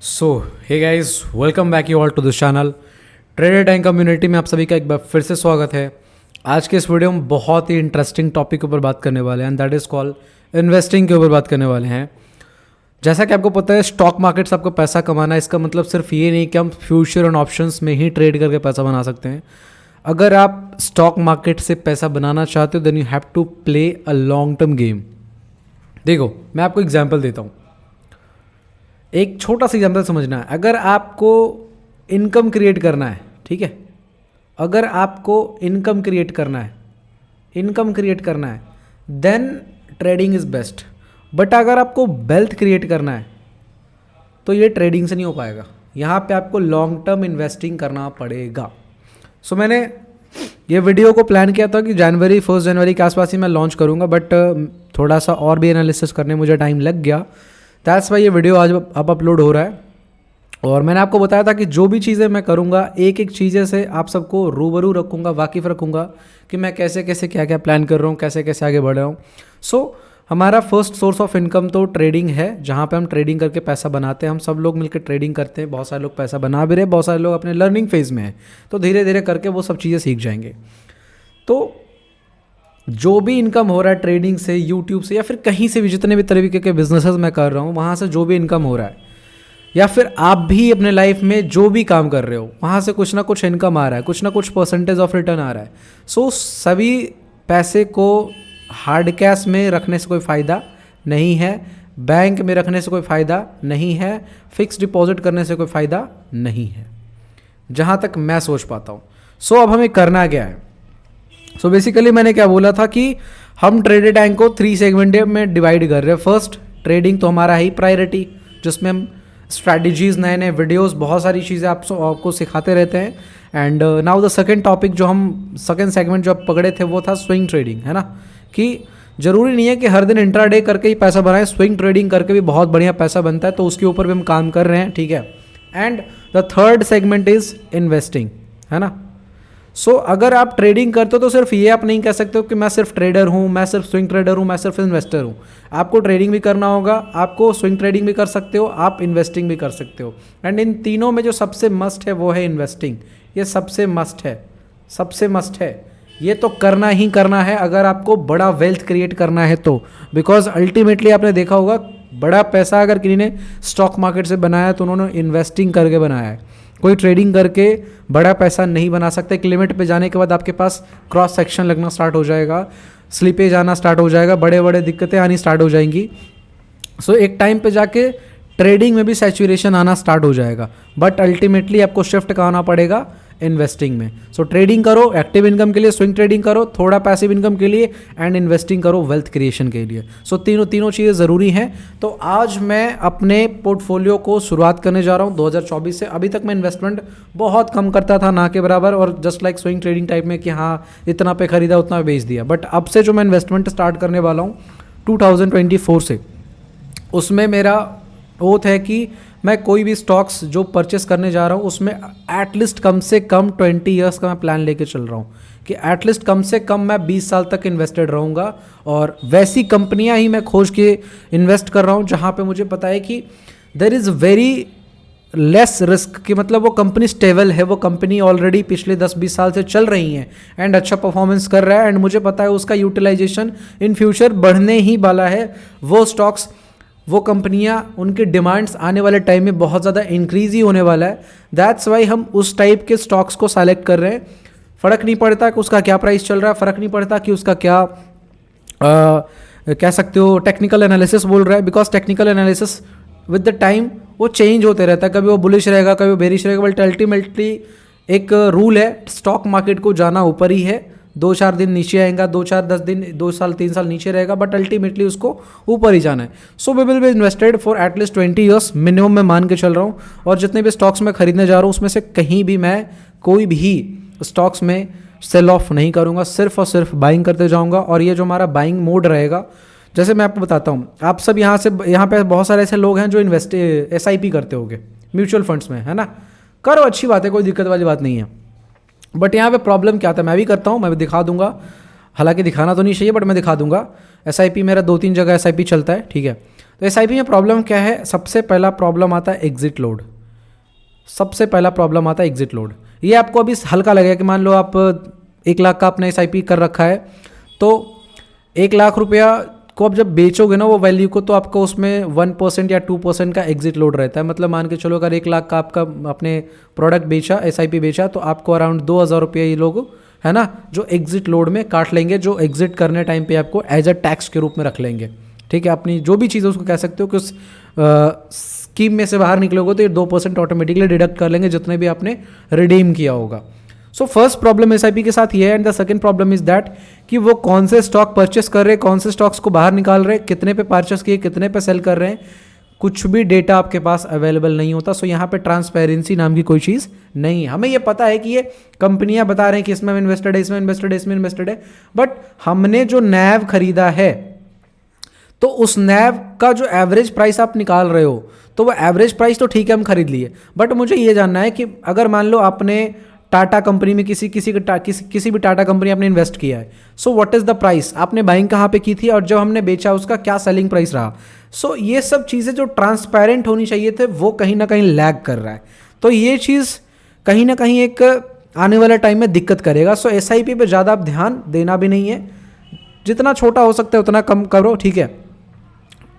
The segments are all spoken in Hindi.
So hey guys, welcome back you all to this channel. Trader time community में आप सभी का एक बार फिर से स्वागत है। आज के इस वीडियो में बहुत ही इंटरेस्टिंग टॉपिक के ऊपर बात करने वाले हैं, दैट इज़ कॉल्ड इन्वेस्टिंग के ऊपर बात करने वाले हैं। जैसा कि आपको पता है, स्टॉक मार्केट से आपको पैसा कमाना है। इसका मतलब सिर्फ ये नहीं कि हम फ्यूचर एंड ऑप्शंस में ही ट्रेड करके पैसा बना सकते हैं। अगर आप स्टॉक मार्केट से पैसा बनाना चाहते हो then you have to play a long term game. देखो, मैं आपको एग्जाम्पल देता हूँ। एक छोटा सा एग्जाम्पल समझना है। अगर आपको इनकम क्रिएट करना है, ठीक है, अगर आपको इनकम क्रिएट करना है then trading is best. But अगर आपको वेल्थ क्रिएट करना है तो ये ट्रेडिंग से नहीं हो पाएगा। यहाँ पे आपको लॉन्ग टर्म इन्वेस्टिंग करना पड़ेगा। सो मैंने ये वीडियो को प्लान किया था कि फर्स्ट जनवरी के आसपास ही मैं लॉन्च करूँगा, बट थोड़ा सा और भी एनालिसिस करने मुझे टाइम लग गया। दैट्स वाई ये वीडियो आज अब अपलोड हो रहा है। और मैंने आपको बताया था कि जो भी चीज़ें मैं करूँगा, एक एक चीज़ें से आप सबको रूबरू रखूँगा, वाकिफ़ रखूँगा कि मैं कैसे कैसे क्या क्या प्लान कर रहा हूँ, कैसे कैसे आगे बढ़ रहा हूँ। सो हमारा फर्स्ट सोर्स ऑफ इनकम तो ट्रेडिंग है, जहाँ पे हम ट्रेडिंग करके पैसा बनाते हैं। हम सब लोग मिलकर ट्रेडिंग करते हैं। बहुत सारे लोग पैसा बना भी रहे, बहुत सारे लोग अपने लर्निंग फेज़ में हैं, तो धीरे धीरे करके वो सब चीज़ें सीख जाएंगे। तो जो भी इनकम हो रहा है ट्रेडिंग से, यूट्यूब से, या फिर कहीं से भी, जितने भी तरीके के बिजनेसेस मैं कर रहा हूँ, वहाँ से जो भी इनकम हो रहा है, या फिर आप भी अपने लाइफ में जो भी काम कर रहे हो वहाँ से कुछ ना कुछ इनकम आ रहा है, कुछ ना कुछ परसेंटेज ऑफ रिटर्न आ रहा है। सो सभी पैसे को हार्ड कैश में रखने से कोई फ़ायदा नहीं है, बैंक में रखने से कोई फ़ायदा नहीं है, फिक्स डिपॉजिट करने से कोई फ़ायदा नहीं है, जहाँ तक मैं सोच पाता हूँ। सो अब हमें करना क्या है? सो बेसिकली मैंने क्या बोला था कि हम ट्रेडेड टैंक को 3 सेगमेंट में डिवाइड कर रहे हैं। फर्स्ट, ट्रेडिंग तो हमारा है ही प्रायोरिटी, जिसमें हम स्ट्रैटेजीज, नए नए वीडियोस, बहुत सारी चीज़ें आपको सिखाते रहते हैं। And now the second topic जो हम सेकंड सेगमेंट जो पकड़े थे वो था स्विंग ट्रेडिंग, है ना। कि ज़रूरी नहीं है कि हर दिन इंट्राडे करके ही पैसा बनाएं, स्विंग ट्रेडिंग करके भी बहुत बढ़िया पैसा बनता है, तो उसके ऊपर भी हम काम कर रहे हैं, ठीक है। And the third segment is investing, है ना। सो अगर आप ट्रेडिंग करते हो तो सिर्फ ये आप नहीं कह सकते हो कि मैं सिर्फ ट्रेडर हूँ, मैं सिर्फ स्विंग ट्रेडर हूँ, मैं सिर्फ इन्वेस्टर हूँ। आपको ट्रेडिंग भी करना होगा, आपको स्विंग ट्रेडिंग भी कर सकते हो, आप इन्वेस्टिंग भी कर सकते हो। एंड इन तीनों में जो सबसे मस्ट है वो है इन्वेस्टिंग। ये सबसे मस्ट है, सबसे मस्ट है। ये तो करना ही करना है अगर आपको बड़ा वेल्थ क्रिएट करना है तो। बिकॉज अल्टीमेटली आपने देखा होगा, बड़ा पैसा अगर किसी ने स्टॉक मार्केट से बनाया तो उन्होंने इन्वेस्टिंग करके बनाया है। कोई ट्रेडिंग करके बड़ा पैसा नहीं बना सकता। एक लिमिट पे जाने के बाद आपके पास क्रॉस सेक्शन लगना स्टार्ट हो जाएगा, स्लिपेज आना स्टार्ट हो जाएगा, बड़े बड़े दिक्कतें आनी स्टार्ट हो जाएंगी। सो एक टाइम पे जाके ट्रेडिंग में भी सैचुरेशन आना स्टार्ट हो जाएगा। बट अल्टीमेटली आपको शिफ्ट करना पड़ेगा इन्वेस्टिंग में। सो ट्रेडिंग करो एक्टिव इनकम के लिए, स्विंग ट्रेडिंग करो थोड़ा पैसिव इनकम के लिए, एंड इन्वेस्टिंग करो वेल्थ क्रिएशन के लिए। सो तीनों चीज़ें ज़रूरी हैं। तो आज मैं अपने पोर्टफोलियो को शुरुआत करने जा रहा हूँ 2024 से। अभी तक मैं इन्वेस्टमेंट बहुत कम करता था, ना के बराबर, और just like swing trading type में कि हाँ इतना पे खरीदा उतना पे बेच दिया। बट अब से जो मैं इन्वेस्टमेंट स्टार्ट करने वाला हूँ 2024 से, उसमें मेरा ओथ है कि मैं कोई भी स्टॉक्स जो परचेस करने जा रहा हूँ उसमें एटलीस्ट कम से कम 20 ईयर्स का मैं प्लान लेके चल रहा हूँ कि एटलीस्ट कम से कम मैं 20 साल तक इन्वेस्टेड रहूँगा। और वैसी कंपनियाँ ही मैं खोज के इन्वेस्ट कर रहा हूँ जहाँ पे मुझे पता है कि there is very less risk, कि मतलब वो कंपनी स्टेबल है, वो कंपनी ऑलरेडी पिछले 10-20 साल से चल रही हैं एंड अच्छा परफॉर्मेंस कर रहा है, एंड मुझे पता है उसका यूटिलाइजेशन इन फ्यूचर बढ़ने ही वाला है। वो स्टॉक्स, वो कंपनियां, उनके डिमांड्स आने वाले टाइम में बहुत ज़्यादा इंक्रीज ही होने वाला है। दैट्स वाई हम उस टाइप के स्टॉक्स को सेलेक्ट कर रहे हैं। फ़र्क नहीं पड़ता कि उसका क्या प्राइस चल रहा है, फ़र्क नहीं पड़ता कि उसका क्या कह सकते हो टेक्निकल एनालिसिस बोल रहा है, because technical analysis with the time वो चेंज होते रहता है। कभी वो बुलिश रहेगा, कभी वो बेरिश रहेगा, बट अल्टीमेटली एक रूल है, स्टॉक मार्केट को जाना ऊपर ही है। 2-4 दिन नीचे आएगा, 2-4-10 दिन, 2 साल 3 साल नीचे रहेगा, बट अल्टीमेटली उसको ऊपर ही जाना है। So we will be invested for at least 20 years minimum मैं मान के चल रहा हूँ। और जितने भी स्टॉक्स मैं खरीदने जा रहा हूँ उसमें से कहीं भी मैं कोई भी स्टॉक्स में सेल ऑफ नहीं करूँगा, सिर्फ और सिर्फ बाइंग करते जाऊँगा। और ये जो हमारा बाइंग मोड रहेगा, जैसे मैं आपको बताता हूँ, आप सब यहाँ पे बहुत सारे ऐसे लोग हैं जो SIP करते होंगे म्यूचुअल फंड्स में, है ना। करो, अच्छी बात है, कोई दिक्कत वाली बात नहीं है। बट यहाँ पे प्रॉब्लम क्या था, मैं भी करता हूँ, मैं भी दिखा दूंगा। हालांकि दिखाना तो नहीं चाहिए बट मैं दिखा दूंगा। SIP मेरा 2-3 जगह SIP चलता है, ठीक है। तो एसआईपी में प्रॉब्लम क्या है? सबसे पहला प्रॉब्लम आता है एग्जिट लोड। सबसे पहला प्रॉब्लम आता है एग्जिट लोड। ये आपको अभी हल्का लगेगा कि मान लो आप 1 लाख का आपने एसआईपी कर रखा है, तो 1 लाख रुपया को आप जब बेचोगे ना वो वैल्यू को, तो आपको उसमें 1% या 2% का एग्जिट लोड रहता है। मतलब मान के चलो अगर 1 लाख का आपका अपने प्रोडक्ट बेचा, एसआईपी बेचा, तो आपको अराउंड 2,000 रुपये ये लोग, है ना, जो एग्जिट लोड में काट लेंगे, जो एग्जिट करने टाइम पे आपको एज अ टैक्स के रूप में रख लेंगे। ठीक है, अपनी जो भी चीज़ है उसको कह सकते हो कि उस स्कीम में से बाहर निकलोगे तो ये 2% ऑटोमेटिकली डिडक्ट कर लेंगे जितने भी आपने रिडीम किया होगा। सो फर्स्ट प्रॉब्लम एसआईपी के साथ ये है। And the second problem is that कि वो कौन से स्टॉक परचेस कर रहे हैं, कौन से स्टॉक्स को बाहर निकाल रहे हैं, कितने पे परचेस किए, कितने पे सेल कर रहे हैं, कुछ भी डेटा आपके पास अवेलेबल नहीं होता। सो यहाँ पे ट्रांसपेरेंसी नाम की कोई चीज़ नहीं है। हमें ये पता है कि ये कंपनियां बता रहे हैं कि इसमें इन्वेस्टेड है, इसमें इन्वेस्टेड है, इसमें इन्वेस्टेड है, बट हमने जो नैव खरीदा है तो उस नैव का जो एवरेज प्राइस आप निकाल रहे हो, तो वो एवरेज प्राइस तो ठीक है हम खरीद लिए, बट मुझे ये जानना है कि अगर मान लो आपने टाटा कंपनी में किसी भी टाटा कंपनी आपने इन्वेस्ट किया है, so what is the price, आपने बाइंग कहाँ पे की थी और जब हमने बेचा उसका क्या सेलिंग प्राइस रहा। सो ये सब चीज़ें जो ट्रांसपेरेंट होनी चाहिए थे वो कहीं ना कहीं लैग कर रहा है। तो ये चीज़ कहीं ना कहीं एक आने वाले टाइम में दिक्कत करेगा। सो एसआईपी पे ज़्यादा आप ध्यान देना भी नहीं है, जितना छोटा हो सकता है उतना कम करो। ठीक है,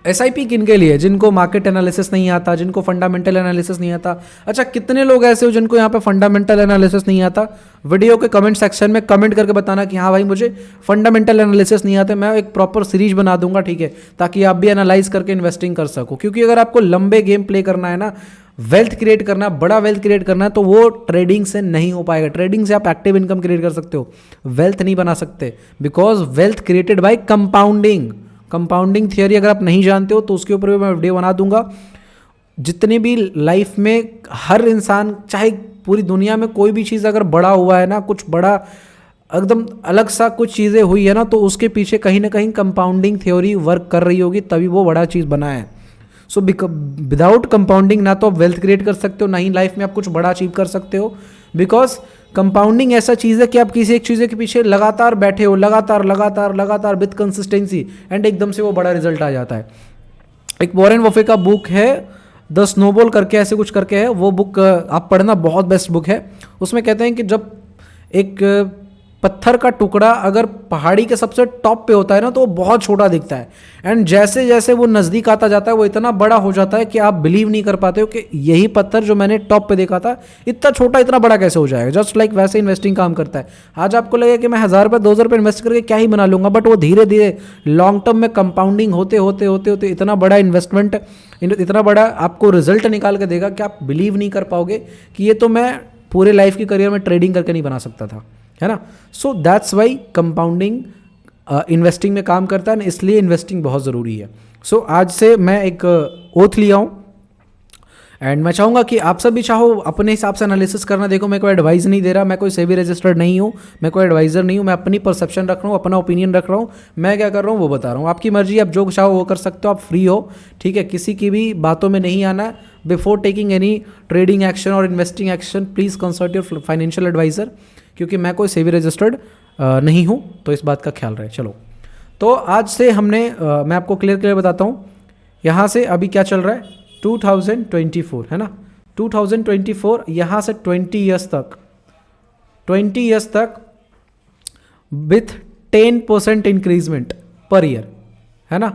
एसआईपी किन के लिए? जिनको मार्केट एनालिसिस नहीं आता, जिनको फंडामेंटल एनालिसिस नहीं आता। अच्छा, कितने लोग ऐसे हो जिनको यहाँ पे फंडामेंटल एनालिसिस नहीं आता? वीडियो के कमेंट सेक्शन में कमेंट करके बताना कि हाँ भाई मुझे फंडामेंटल एनालिसिस नहीं आता। मैं एक प्रॉपर सीरीज बना दूंगा, ठीक है, ताकि आप भी एनालाइज करके इन्वेस्टिंग कर सको। क्योंकि अगर आपको लंबे गेम प्ले करना है ना, वेल्थ क्रिएट करना है, बड़ा वेल्थ क्रिएट करना है, तो वो ट्रेडिंग से नहीं हो पाएगा। ट्रेडिंग से आप एक्टिव इनकम क्रिएट कर सकते हो, वेल्थ नहीं बना सकते, because wealth created by compounding. Compounding theory अगर आप नहीं जानते हो तो उसके ऊपर भी मैं वीडियो बना दूंगा। जितने भी लाइफ में हर इंसान, चाहे पूरी दुनिया में कोई भी चीज़ अगर बड़ा हुआ है ना, कुछ बड़ा एकदम अलग सा कुछ चीज़ें हुई है ना, तो उसके पीछे कहीं ना कहीं कंपाउंडिंग थ्योरी वर्क कर रही होगी, तभी वो बड़ा चीज़ बना है। सो विदाउट कंपाउंडिंग ना तो आप वेल्थ क्रिएट कर सकते हो, ना ही लाइफ में आप कुछ बड़ा अचीव कर सकते हो। बिकॉज कंपाउंडिंग ऐसा चीज़ है कि आप किसी एक चीज़ के पीछे लगातार बैठे हो, लगातार विद कंसिस्टेंसी, एंड एकदम से वो बड़ा रिजल्ट आ जाता है। एक वॉरेन बफे का बुक है द स्नोबॉल करके, ऐसे कुछ करके है, वो बुक आप पढ़ना, बहुत बेस्ट बुक है। उसमें कहते हैं कि जब एक पत्थर का टुकड़ा अगर पहाड़ी के सबसे टॉप पे होता है ना, तो वो बहुत छोटा दिखता है, एंड जैसे जैसे वो नज़दीक आता जाता है वो इतना बड़ा हो जाता है कि आप बिलीव नहीं कर पाते हो कि यही पत्थर जो मैंने टॉप पे देखा था इतना छोटा इतना बड़ा कैसे हो जाएगा। जस्ट लाइक वैसे इन्वेस्टिंग काम करता है। आज आपको लगेगा कि मैं 1,000 रुपये 2,000 रुपये इन्वेस्ट करके क्या ही बना लूँगा, बट वो धीरे धीरे लॉन्ग टर्म में कंपाउंडिंग होते होते होते होते इतना बड़ा इन्वेस्टमेंट, इतना बड़ा आपको रिजल्ट निकाल के देगा कि आप बिलीव नहीं कर पाओगे कि ये तो मैं पूरे लाइफ की करियर में ट्रेडिंग करके नहीं बना सकता था, है ना। So that's why compounding investing में काम करता है, इसलिए इन्वेस्टिंग बहुत ज़रूरी है। सो आज से मैं एक ओथ लिया हूँ, एंड मैं चाहूँगा कि आप सब भी चाहो अपने हिसाब से एनालिसिस करना। देखो, मैं कोई एडवाइस नहीं दे रहा, मैं कोई सेबी रजिस्टर्ड नहीं हूँ, मैं कोई एडवाइज़र नहीं हूँ, मैं अपनी परसेप्शन रख रहा हूँ, अपना ओपिनियन रख रहा हूँ। मैं क्या कर रहा हूँ वो बता रहा हूँ, आपकी मर्जी, आप जो चाहो वो कर सकते हो, आप फ्री हो, ठीक है। किसी की भी बातों में नहीं आना है। Before taking any trading action और investing action, please consult your financial adviser, क्योंकि मैं कोई सेबी रजिस्टर्ड नहीं हूँ, तो इस बात का ख्याल रहे। चलो, तो आज से हमने मैं आपको क्लियर बताता हूँ। यहाँ से अभी क्या चल रहा है, 2024 है ना, 2024 यहाँ से 20 ईयर्स तक विथ 10% इंक्रीजमेंट पर ईयर, है ना,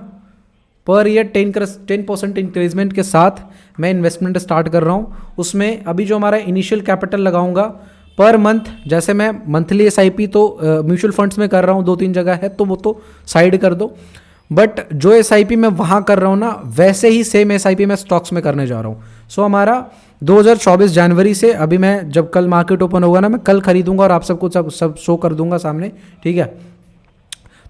पर ईयर 10% इंक्रीजमेंट के साथ मैं इन्वेस्टमेंट स्टार्ट कर रहा हूँ। उसमें अभी जो हमारा इनिशियल कैपिटल लगाऊंगा पर मंथ, जैसे मैं मंथली एसआईपी तो म्यूचुअल फंड्स में कर रहा हूँ, 2-3 जगह है, तो वो तो साइड कर दो, बट जो एसआईपी मैं वहाँ कर रहा हूँ ना, वैसे ही सेम एसआईपी मैं स्टॉक्स में करने जा रहा हूँ। सो हमारा 2024 जनवरी से, अभी मैं जब कल मार्केट ओपन होगा ना, मैं कल खरीदूंगा और आप सबको सब शो कर दूंगा सामने, ठीक है।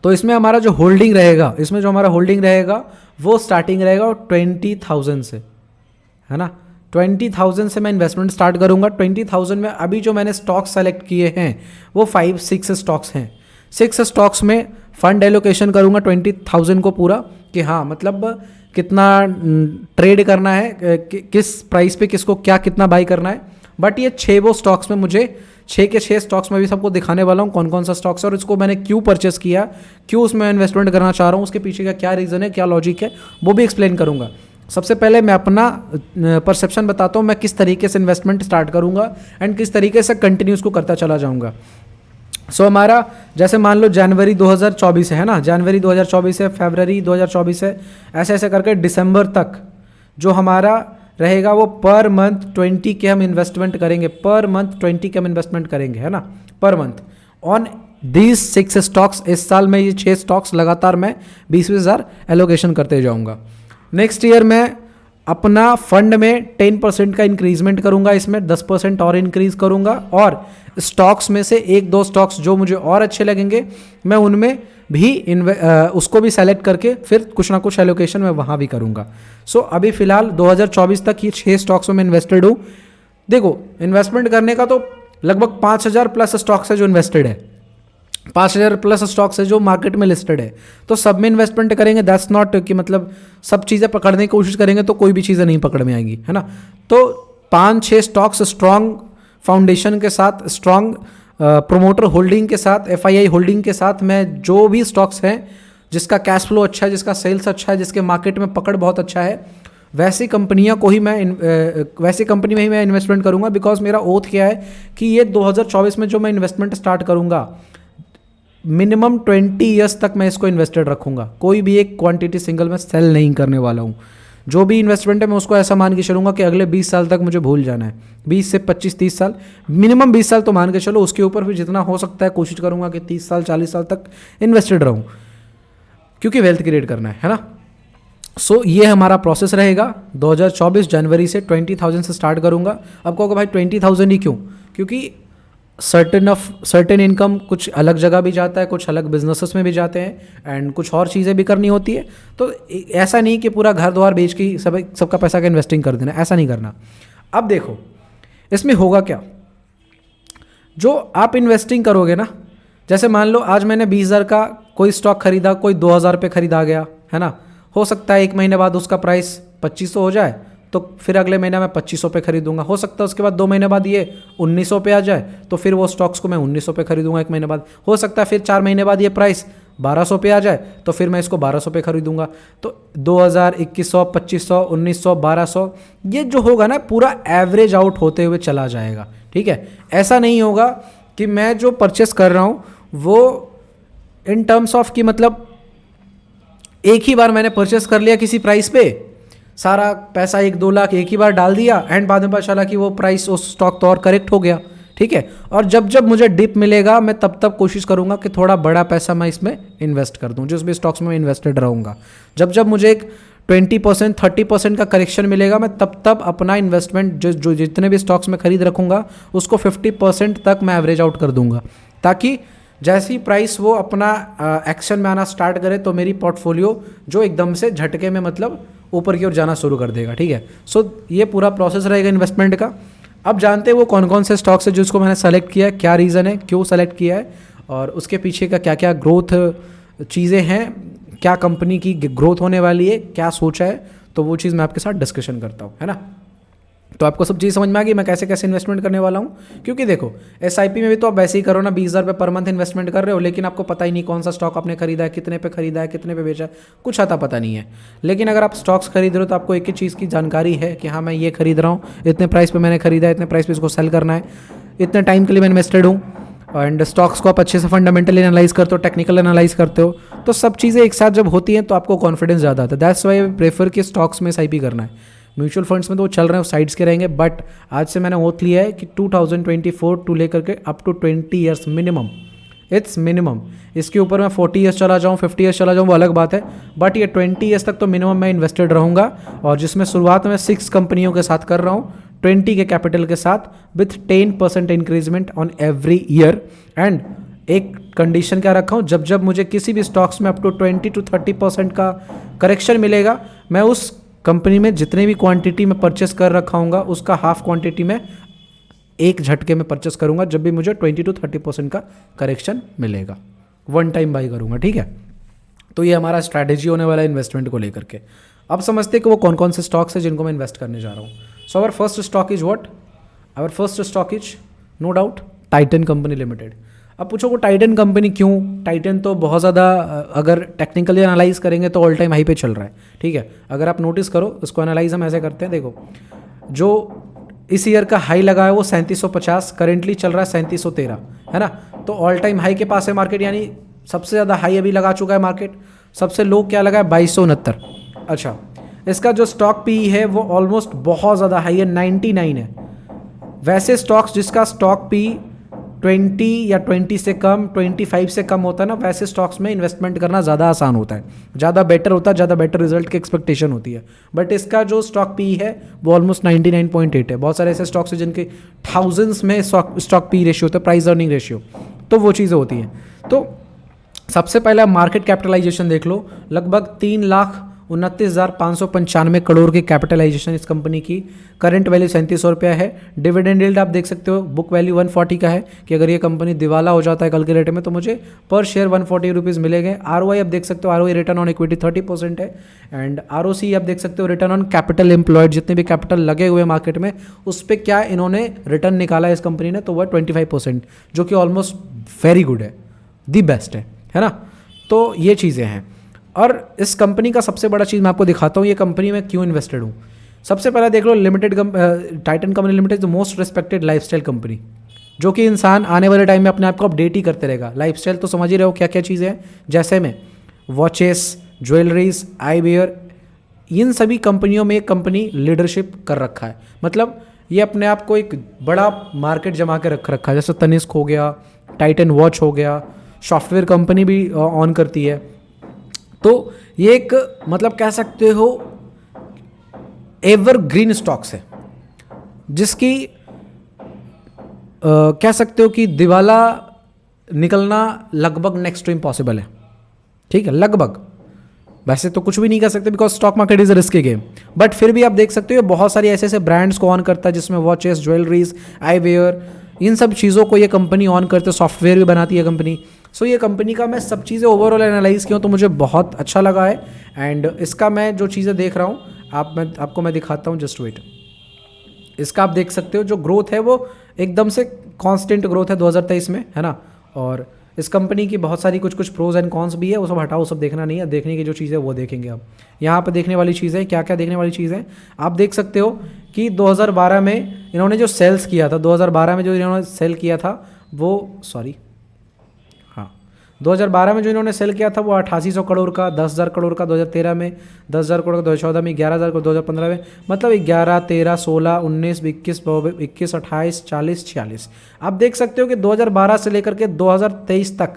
तो इसमें हमारा जो होल्डिंग रहेगा, इसमें जो हमारा होल्डिंग रहेगा वो स्टार्टिंग रहेगा 20,000 से, है ना। 20,000 से मैं इन्वेस्टमेंट स्टार्ट करूंगा। 20,000 में अभी जो मैंने स्टॉक्स सेलेक्ट किए हैं वो 5-6 स्टॉक्स हैं। 6 स्टॉक्स में फंड एलोकेशन करूंगा 20,000 को पूरा, कि हाँ मतलब कितना ट्रेड करना है, किस प्राइस पे किसको क्या कितना बाई करना है। बट ये 6 वो स्टॉक्स में मुझे 6 के 6 स्टॉक्स में भी सबको दिखाने वाला हूँ कौन कौन सा स्टॉक्स है और इसको मैंने क्यों परचेस किया, क्यों उसमें इन्वेस्टमेंट करना चाह रहा हूँ, उसके पीछे का क्या रीज़न है, क्या लॉजिक है, वो भी एक्सप्लेन करूँगा। सबसे पहले मैं अपना परसेप्शन बताता हूँ, मैं किस तरीके से इन्वेस्टमेंट स्टार्ट करूँगा एंड किस तरीके से कंटिन्यू उसको करता चला जाऊँगा। सो हमारा जैसे मान लो जनवरी 2024 है ना, जनवरी 2024 है, फरवरी 2024 है, ऐसे ऐसे करके दिसंबर तक जो हमारा रहेगा वो पर मंथ 20 के हम इन्वेस्टमेंट करेंगे, पर मंथ 20 के हम इन्वेस्टमेंट करेंगे, है ना, per month on these 6 stocks. इस साल में ये 6 स्टॉक्स लगातार मैं 20-20 हज़ार एलोकेशन करते जाऊँगा। नेक्स्ट ईयर मैं अपना फंड में 10% का इंक्रीजमेंट करूंगा, इसमें 10% और इंक्रीज करूंगा और स्टॉक्स में से 1-2 स्टॉक्स जो मुझे और अच्छे लगेंगे मैं उनमें भी उसको भी सेलेक्ट करके फिर कुछ ना कुछ एलोकेशन मैं वहाँ भी करूँगा। सो अभी फ़िलहाल 2024 तक ये 6 स्टॉक्स में मैं इन्वेस्टेड हूँ। देखो इन्वेस्टमेंट करने का तो लगभग 5,000 प्लस स्टॉक्स है जो इन्वेस्टेड है, 5,000 प्लस स्टॉक्स है जो मार्केट में लिस्टेड है, तो सब में इन्वेस्टमेंट करेंगे दैट्स नॉट कि मतलब सब चीज़ें पकड़ने की कोशिश करेंगे तो कोई भी चीज़ें नहीं पकड़ में आएगी, है ना। तो 5-6 स्टॉक्स स्ट्रॉन्ग फाउंडेशन के साथ, स्ट्रॉन्ग प्रोमोटर होल्डिंग के साथ, FII होल्डिंग के साथ मैं जो भी स्टॉक्स हैं जिसका कैश फ्लो अच्छा है, जिसका सेल्स अच्छा है, जिसके मार्केट में पकड़ बहुत अच्छा है, वैसी कंपनियों को ही मैं वैसी कंपनी में ही मैं इन्वेस्टमेंट करूंगा। बिकॉज मेरा ओथ क्या है कि ये 2024 में जो मैं इन्वेस्टमेंट स्टार्ट करूंगा मिनिमम 20 ईयर्स तक मैं इसको इन्वेस्टेड रखूंगा, कोई भी एक क्वांटिटी सिंगल में सेल नहीं करने वाला हूँ। जो भी इन्वेस्टमेंट है मैं उसको ऐसा मान के चलूँगा कि अगले 20 साल तक मुझे भूल जाना है, 20 से 25-30 साल, मिनिमम 20 साल तो मान के चलो, उसके ऊपर भी जितना हो सकता है कोशिश करूँगा कि 30 साल 40 साल तक इन्वेस्टेड रहूँ, क्योंकि वेल्थ क्रिएट करना है ना। सो ये हमारा प्रोसेस रहेगा। 2024 जनवरी से 20,000 से स्टार्ट करूँगा। अब कहोगे भाई 20,000 ही क्यों? क्योंकि सर्टेन इनकम कुछ अलग जगह भी जाता है, कुछ अलग बिजनेसेस में भी जाते हैं एंड कुछ और चीज़ें भी करनी होती है। तो ऐसा नहीं कि पूरा घर द्वार बेच के सबका पैसा का इन्वेस्टिंग कर देना, ऐसा नहीं करना। अब देखो इसमें होगा क्या, जो आप इन्वेस्टिंग करोगे ना, जैसे मान लो आज मैंने 20,000 का कोई स्टॉक खरीदा, कोई 2,000 पे खरीदा गया, है ना, हो सकता है 1 महीने बाद उसका प्राइस 2500 हो जाए, तो फिर अगले महीना मैं 2500 पे खरीदूंगा। हो सकता है उसके बाद 2 महीने बाद ये 1900 पे आ जाए, तो फिर वो स्टॉक्स को मैं 1900 पे खरीदूंगा 1 महीने बाद। हो सकता है फिर 4 महीने बाद ये प्राइस 1200 पे आ जाए, तो फिर मैं इसको 1200 पे खरीदूंगा। तो 2000, 2100, 2500, 1900, 1200 ये जो होगा ना पूरा एवरेज आउट होते हुए चला जाएगा, ठीक है। ऐसा नहीं होगा कि मैं जो परचेस कर रहा हूँ वो इन टर्म्स ऑफ कि मतलब एक ही बार मैंने परचेस कर लिया किसी प्राइस पे, सारा पैसा 1-2 लाख एक ही बार डाल दिया एंड बाद में पता चला कि वो प्राइस उस स्टॉक तो और करेक्ट हो गया, ठीक है। और जब जब मुझे डिप मिलेगा मैं तब तब कोशिश करूंगा कि थोड़ा बड़ा पैसा मैं इसमें इन्वेस्ट कर दूं, जिस भी स्टॉक्स में मैं इन्वेस्टेड रहूंगा। जब जब मुझे एक 20%, 30% का करेक्शन मिलेगा मैं तब तब अपना इन्वेस्टमेंट जो जितने भी स्टॉक्स में खरीद रखूंगा उसको 50% तक मैं एवरेज आउट कर दूंगा, ताकि जैसी प्राइस वो अपना एक्शन में आना स्टार्ट करे तो मेरी पोर्टफोलियो जो एकदम से झटके में मतलब ऊपर की ओर जाना शुरू कर देगा, ठीक है। सो ये पूरा प्रोसेस रहेगा इन्वेस्टमेंट का। अब जानते हैं वो कौन कौन से स्टॉक्स है जिसको मैंने सेलेक्ट किया है, क्या रीज़न है, क्यों सेलेक्ट किया है और उसके पीछे का क्या क्या ग्रोथ चीज़ें हैं, क्या कंपनी की ग्रोथ होने वाली है, क्या सोचा है, तो वो चीज़ मैं आपके साथ डिस्कशन करता हूँ, है ना। तो आपको सब चीज़ समझ में आ गई मैं कैसे कैसे इन्वेस्टमेंट करने वाला हूँ। क्योंकि देखो SIP में भी तो आप वैसे ही करो ना, 20,000 रुपये पर मंथ इन्वेस्टमेंट कर रहे हो, लेकिन आपको पता ही नहीं कौन सा स्टॉक आपने खरीदा है, कितने पे खरीदा है, कितने पे बेचा है, कुछ आता पता नहीं है। लेकिन अगर आप स्टॉक्स खरीद रहे हो तो आपको एक ही चीज़ की जानकारी है कि हाँ मैं ये खरीद रहा हूँ, इतने प्राइस पर मैंने खरीदा है, इतने प्राइस पर इसको सेल करना है, इतने टाइम के लिए मैं इन्वेस्टेड हूँ। एंड स्टॉक्स को आप अच्छे से फंडामेंटली एनालाइज करते हो, टेक्निकल एनालाइज करते हो, तो सब चीज़ें एक साथ जब होती हैं तो आपको कॉन्फिडेंस ज़्यादा आता है। दैट्स वाई प्रेफर कि स्टॉक्स में SIP करना है। म्यूचुअल फंड्स में तो वो चल रहे हैं, साइड्स के रहेंगे, बट आज से मैंने ओथ लिया है कि 2024 टू लेकर के up to 20 years minimum, it's minimum. इसके ऊपर मैं 40 ईयर्स चला जाऊँ, 50 ईयर्स चला जाऊँ, वो अलग बात है, बट ये 20 ईयर्स तक तो मिनिमम मैं इन्वेस्टेड रहूँगा। और जिसमें शुरुआत में 6 कंपनियों के साथ कर रहा हूँ 20 के कैपिटल के साथ with 10% increment on every year. And एक कंडीशन क्या रखा हूँ, जब जब मुझे किसी भी स्टॉक्स में अप टू 20-30% का करेक्शन मिलेगा, मैं उस कंपनी में जितने भी क्वांटिटी में परचेस कर रखा हूँगा उसका हाफ क्वांटिटी में एक झटके में परचेस करूँगा जब भी मुझे 20-30% का करेक्शन मिलेगा, वन टाइम बाई करूँगा, ठीक है। तो ये हमारा स्ट्रैटेजी होने वाला है इन्वेस्टमेंट को लेकर के। अब समझते हैं कि वो कौन कौन से स्टॉक्स है जिनको मैं इन्वेस्ट करने जा रहा हूँ। So our first stock is what, our first stock is no doubt Titan company limited. अब पूछो को टाइटन कंपनी क्यों? टाइटन तो बहुत ज़्यादा अगर टेक्निकली एनालाइज करेंगे तो ऑल टाइम हाई पे चल रहा है, ठीक है। अगर आप नोटिस करो, इसको एनालाइज हम ऐसे करते हैं, देखो जो इस ईयर का हाई लगा है वो 3750, करेंटली चल रहा है 3713, है ना। तो ऑल टाइम हाई के पास है मार्केट, यानी सबसे ज़्यादा हाई अभी लगा चुका है मार्केट। सबसे लो क्या लगा है? 2269। अच्छा, इसका जो स्टॉक पी है वो ऑलमोस्ट बहुत ज़्यादा हाई है, 99 है। वैसे स्टॉक्स जिसका स्टॉक पी 20 या 20 से कम, 25 से कम होता है ना, वैसे स्टॉक्स में इन्वेस्टमेंट करना ज़्यादा आसान होता है, ज़्यादा बेटर होता है, ज़्यादा बेटर रिजल्ट की एक्सपेक्टेशन होती है। बट इसका जो स्टॉक पी है वो ऑलमोस्ट 99.8 है। बहुत सारे ऐसे स्टॉक्स हैं जिनके थाउजेंड्स में स्टॉक पी रेशियो होता है, प्राइस अर्निंग रेशियो, तो वो चीज़ें होती हैं। तो सबसे पहले मार्केट कैपिटलाइजेशन देख लो, लगभग 3,29,595 करोड़ की कैपिटलाइजेशन इस कंपनी की। करंट वैल्यू 3700 रुपया है। डिविडेंड यील्ड आप देख सकते हो, बुक वैल्यू 140 का है कि अगर ये कंपनी दिवाला हो जाता है कल के रेट में तो मुझे पर शेयर 140 रुपीज़ मिलेंगे। ROI आप देख सकते हो, ROI रिटर्न ऑन इक्विटी 30% है। एंड ROC आप देख सकते हो, रिटर्न ऑन कैपिटल एम्प्लॉयड, जितने भी कैपिटल लगे हुए मार्केट में उस पर क्या इन्होंने रिटर्न निकाला है इस कंपनी ने, तो वह 25%, जो कि ऑलमोस्ट वेरी गुड है, दी बेस्ट है ना। तो ये चीज़ें हैं। और इस कंपनी का सबसे बड़ा चीज़ मैं आपको दिखाता हूँ, ये कंपनी में क्यों इन्वेस्टेड हूँ। सबसे पहले देख लो, Titan company limited the most respected lifestyle company, जो कि इंसान आने वाले टाइम में अपने आप को अपडेट ही करते रहेगा। लाइफस्टाइल तो समझ ही रहे हो क्या क्या चीज़ें हैं, जैसे में वॉचेस, ज्वेलरीज, आईवेयर, इन सभी कंपनियों में एक कंपनी लीडरशिप कर रखा है। मतलब ये अपने आप को एक बड़ा मार्केट जमा के रख रखा है। जैसे तनिष्क हो गया, टाइटन वॉच हो गया, सॉफ्टवेयर कंपनी भी ऑन करती है। तो ये एक मतलब कह सकते हो एवरग्रीन स्टॉक्स है, जिसकी कह सकते हो कि दिवाला निकलना लगभग नेक्स्ट टू इम्पॉसिबल है, ठीक है, लगभग। वैसे तो कुछ भी नहीं कर सकते because stock market is a risky game, but फिर भी आप देख सकते हो बहुत सारी ऐसे ऐसे ब्रांड्स को ऑन करता है, जिसमें वॉचेस, ज्वेलरीज, आईवेयर, इन सब चीज़ों को ये कंपनी ऑन करते, सॉफ्टवेयर भी बनाती है कंपनी। सो ये कंपनी का मैं सब चीज़ें ओवरऑल एनालाइज किया तो मुझे बहुत अच्छा लगा है। एंड इसका मैं जो चीज़ें देख रहा हूँ आपको मैं दिखाता हूँ, जस्ट वेट। इसका आप देख सकते हो जो ग्रोथ है वो एकदम से कांस्टेंट ग्रोथ है 2023 में, है ना। और इस कंपनी की बहुत सारी कुछ प्रोज एंड कॉन्स भी है, वो सब हटाओ, सब देखना नहीं है। देखने की जो चीज़ है वो देखेंगे अब। यहाँ पर देखने वाली चीज़ें क्या क्या देखने वाली चीज़ें आप देख सकते हो कि 2012 में इन्होंने जो सेल्स किया था, 2012 में जो इन्होंने सेल किया था वो 2012 में जो इन्होंने सेल किया था वो 8800 करोड़ का, 10,000 करोड़ का 2013 में, 10,000 करोड़ का 2014 में, 11,000 करोड़ 2015 में। मतलब 11, 13, 16, 19, 21, 21, 28, 40, 46। आप देख सकते हो कि 2012 से लेकर के 2023 तक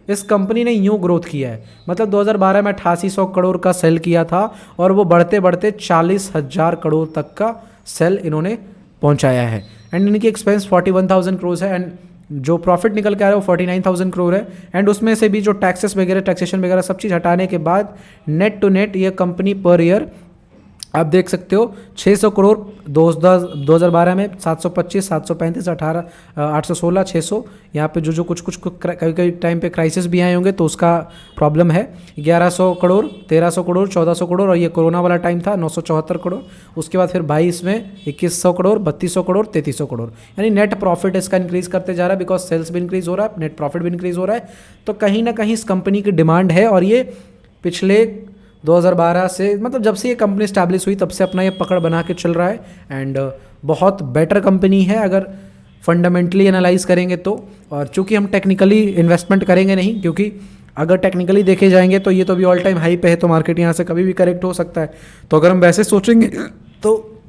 इस कंपनी ने यूँ ग्रोथ किया है। मतलब 2012 में 8800 करोड़ का सेल किया था और वो बढ़ते बढ़ते 40,000 करोड़ तक का सेल इन्होंने पहुँचाया है। एंड इनकी एक्सपेंस 41,000 करोड़ है एंड जो प्रॉफिट निकल के आ रहा है वो 49,000 करोड़ है। एंड उसमें से भी जो टैक्सेस वगैरह, टैक्सेशन वगैरह सब चीज़ हटाने के बाद नेट टू नेट ये कंपनी पर ईयर आप देख सकते हो 600 करोड़ 2012 में, 725, 735, 18, 816, 600। यहाँ पे जो कुछ कभी कभी टाइम पे क्राइसिस भी आए होंगे तो उसका प्रॉब्लम है। 1100 करोड़, 1300 करोड़, 1400 करोड़ और ये कोरोना वाला टाइम था 974 करोड़। उसके बाद फिर 22 में 2100 करोड़, 3200 करोड़, 3300 करोड़। यानी नेट प्रॉफिट इसका इंक्रीज़ करते जा रहा है बिकॉज सेल्स भी इंक्रीज़ हो रहा है, नेट प्रॉफिट भी इंक्रीज़ हो रहा है। तो कहीं ना कहीं इस कंपनी की डिमांड है और ये पिछले 2012 से, मतलब जब से ये कंपनी स्टैब्लिश हुई तब से अपना ये पकड़ बना के चल रहा है। एंड बहुत बेटर कंपनी है अगर फंडामेंटली एनालाइज करेंगे तो। और चूंकि हम टेक्निकली इन्वेस्टमेंट करेंगे नहीं, क्योंकि अगर टेक्निकली देखे जाएंगे तो ये तो अभी ऑल टाइम हाई पे है, तो मार्केट यहाँ से कभी भी करेक्ट हो सकता है। तो अगर हम वैसे सोचेंगे तो